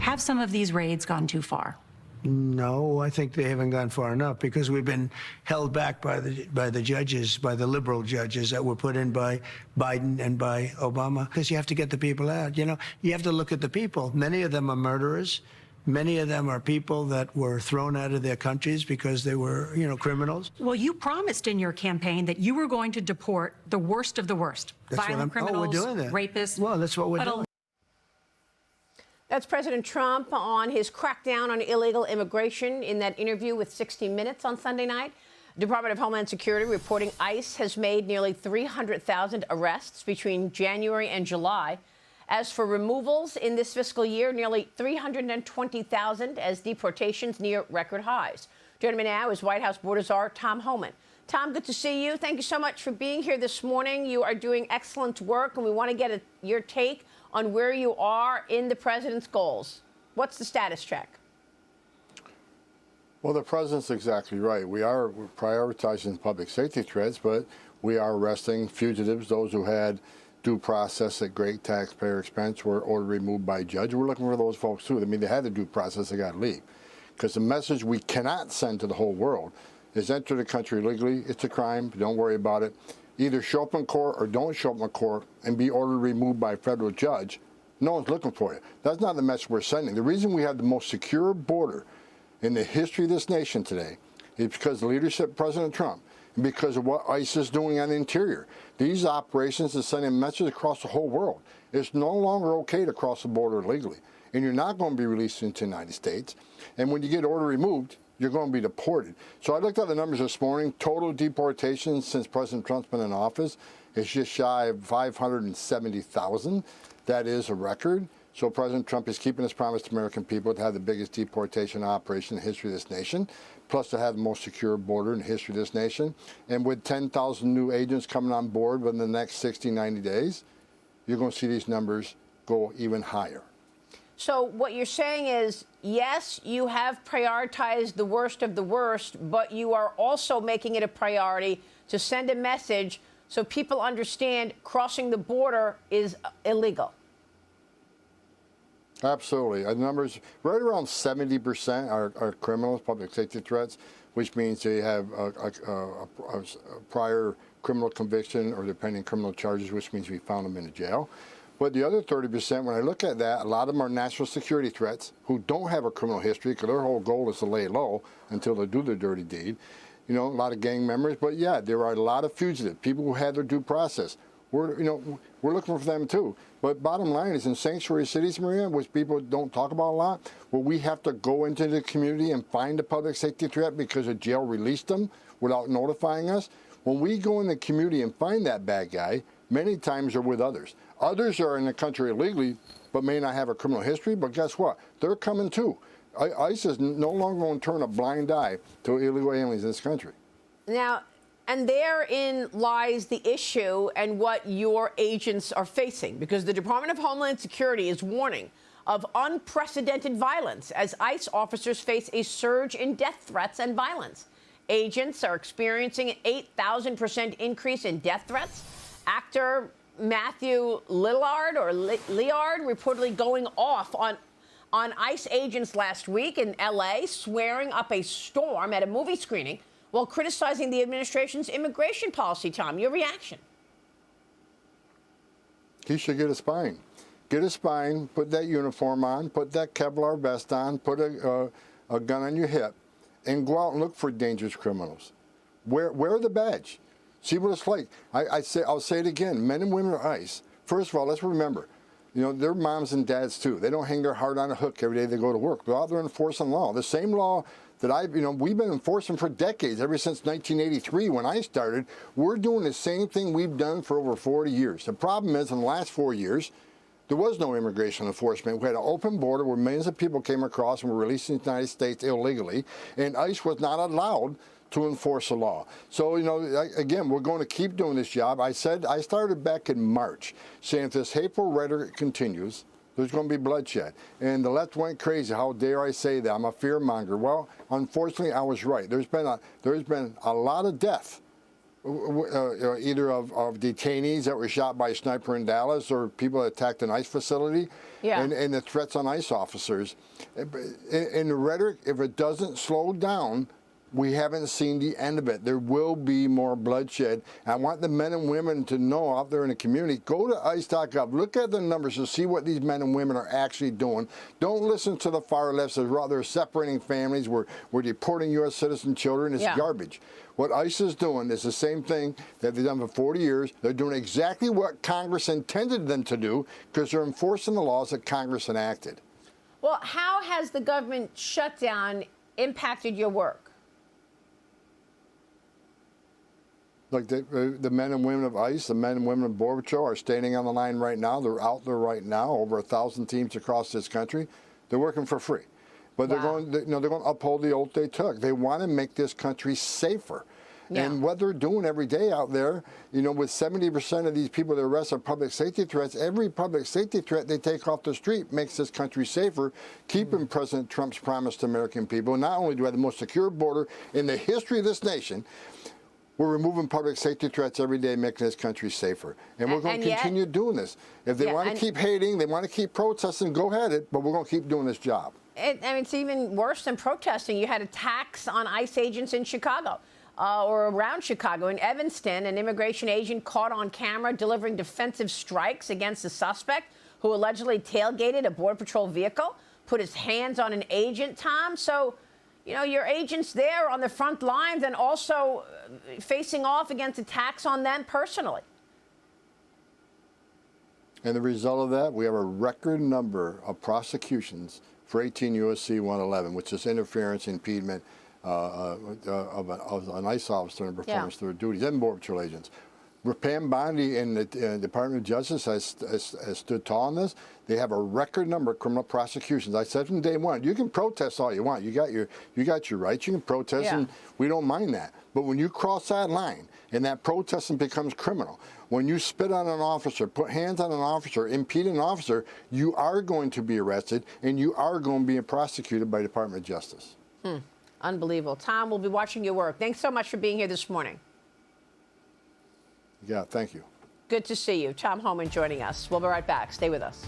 Have some of these raids gone too far? No, I think they haven't gone far enough because we've been held back by the judges, by the liberal judges that were put in by Biden and by Obama. Because you have to get the people out. You know, you have to look at the people. Many of them are murderers. Many of them are people that were thrown out of their countries because they were, you know, criminals. Well, you promised in your campaign that you were going to deport the worst of the worst. Violent criminals, we're doing that. Rapists. Well, that's what we're doing. That's President Trump on his crackdown on illegal immigration in that interview with 60 Minutes on Sunday night. Department of Homeland Security reporting ICE has made nearly 300,000 arrests between January and July. As for removals in this fiscal year, nearly 320,000 as deportations near record highs. Joining me now is White House border czar Tom Homan. Tom, good to see you. Thank you so much for being here this morning. You are doing excellent work, and we want to get your take on where you are in the president's goals. What's the status check? Well, the president's exactly right. We're prioritizing public safety threats, but we are arresting fugitives, those who had due process at great taxpayer expense were ordered removed by a judge. We're looking for those folks, too. I mean, they had the due process, they got to leave. Because the message we cannot send to the whole world is enter the country legally. It's a crime. Don't worry about it. Either show up in court or don't show up in court and be ordered removed by a federal judge. No one's looking for you. That's not the message we're sending. The reason we have the most secure border in the history of this nation today is because of the leadership of President Trump and because of what ICE is doing on the interior. These operations are sending messages across the whole world. It's no longer okay to cross the border illegally, and you're not going to be released into the United States. And when you get order removed, you're going to be deported. So I looked at the numbers this morning. Total deportations since President Trump's been in office is just shy of 570,000. That is a record. So President Trump is keeping his promise to American people to have the biggest deportation operation in the history of this nation, plus to have the most secure border in the history of this nation. And with 10,000 new agents coming on board within the next 60, 90 days, you're going to see these numbers go even higher. So what you're saying is, yes, you have prioritized the worst of the worst, but you are also making it a priority to send a message so people understand crossing the border is illegal. Absolutely. The numbers, right around 70% are criminals, public safety threats, which means they have a prior criminal conviction or they're pending criminal charges, which means we found them in a jail. But the other 30%, when I look at that, a lot of them are national security threats who don't have a criminal history because their whole goal is to lay low until they do their dirty deed. You know, a lot of gang members. But, yeah, there are a lot of fugitives, people who had their due process. We're looking for them, too. But bottom line is in sanctuary cities, Maria, which people don't talk about a lot, where we have to go into the community and find a public safety threat because a jail released them without notifying us. When we go in the community and find that bad guy, many times they're with others. Others are in the country illegally, but may not have a criminal history. But guess what? They're coming too. ICE is no longer going to turn a blind eye to illegal aliens in this country. Now, and therein lies the issue and what your agents are facing, because the Department of Homeland Security is warning of unprecedented violence as ICE officers face a surge in death threats and violence. Agents are experiencing an 8,000% increase in death threats. Actor Matthew Lillard reportedly going off on ICE agents last week in L.A., swearing up a storm at a movie screening while criticizing the administration's immigration policy. Tom, your reaction? He should get a spine. Get a spine, put that uniform on, put that Kevlar vest on, put a gun on your hip, and go out and look for dangerous criminals. Wear the badge. See what it's like. I'll say it again. Men and women are ICE. First of all, let's remember, you know, they're moms and dads too. They don't hang their heart on a hook every day they go to work. They're out there enforcing law. The same law that we've been enforcing for decades, ever since 1983 when I started. We're doing the same thing we've done for over 40 years. The problem is in the last 4 years, there was no immigration enforcement. We had an open border where millions of people came across and were released in the United States illegally, and ICE was not allowed to enforce the law. So, you know, again, we're going to keep doing this job. I started back in March saying if this hateful rhetoric continues, there's going to be bloodshed. And the left went crazy. How dare I say that? I'm a fear monger. Well, unfortunately, I was right. There's been a lot of death either of detainees that were shot by a sniper in Dallas or people that attacked an ICE facility, and the threats on ICE officers. In the rhetoric, if it doesn't slow down, we haven't seen the end of it. There will be more bloodshed. I want the men and women to know out there in the community, go to ICE.gov, look at the numbers to see what these men and women are actually doing. Don't listen to the far left as they're separating families, we're deporting U.S. citizen children. It's garbage. What ICE is doing is the same thing that they've done for 40 years. They're doing exactly what Congress intended them to do because they're enforcing the laws that Congress enacted. Well, how has the government shutdown impacted your work? Like the men and women of ICE, the men and women of Border Patrol are standing on the line right now. They're out there right now, over 1,000 teams across this country. They're working for free. But they're going to uphold the oath they took. They want to make this country safer. And what they're doing every day out there, with 70% of these people that arrest are public safety threats, every public safety threat they take off the street makes this country safer, keeping President Trump's promise to American people. Not only do we have the most secure border in the history of this nation, we're removing public safety threats every day, making this country safer. And we're going to continue doing this. If they want to keep hating, they want to keep protesting, go ahead, but we're going to keep doing this job. It's even worse than protesting. You had attacks on ICE agents in Chicago or around Chicago. In Evanston, an immigration agent caught on camera delivering defensive strikes against a suspect who allegedly tailgated a Border Patrol vehicle, put his hands on an agent, Tom. So, your agents there on the front lines and also facing off against attacks on them personally. And the result of that, we have a record number of prosecutions for 18 U.S.C. 111, which is interference, impediment of an ICE officer in performance of their duties, and Border Patrol agents. Pam Bondi in the Department of Justice has stood tall on this. They have a record number of criminal prosecutions. I said from day one, you can protest all you want. You got your rights. You can protest, and we don't mind that. But when you cross that line and that protesting becomes criminal, when you spit on an officer, put hands on an officer, impede an officer, you are going to be arrested and you are going to be prosecuted by the Department of Justice. Unbelievable. Tom, we'll be watching your work. Thanks so much for being here this morning. Yeah, thank you. Good to see you. Tom Homan joining us. We'll be right back. Stay with us.